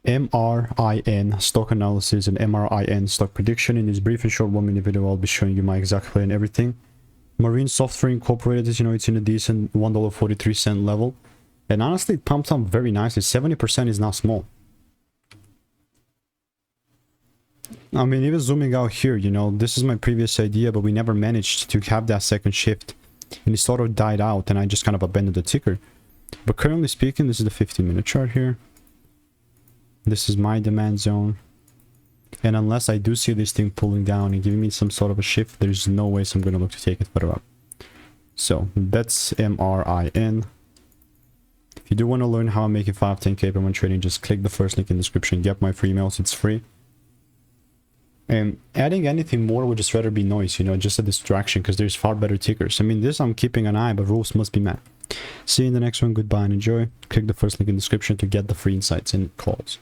MRIN stock analysis and MRIN stock prediction. In this brief and short 1 minute video, I'll be showing you my exact play and everything. Marin Software Incorporated, as you know, it's in a decent $1.43 level. And honestly, it pumped up very nicely. 70% is not small. I mean, even zooming out here, you know, this is my previous idea, but we never managed to have that second shift. And it sort of died out, and I just kind of abandoned the ticker. But currently speaking, this is the 15-minute chart here. This is my demand zone. And unless I do see this thing pulling down and giving me some sort of a shift, there's no way I'm going to look to take it further up. So that's MRIN. If you do want to learn how I'm making 5-10K per month trading, just click the first link in the description. Get my free emails, it's free. And adding anything more would just rather be noise, you know, just a distraction, because there's far better tickers. I mean, this I'm keeping an eye, but rules must be met. See you in the next one. Goodbye and enjoy. Click the first link in the description to get the free insights and calls.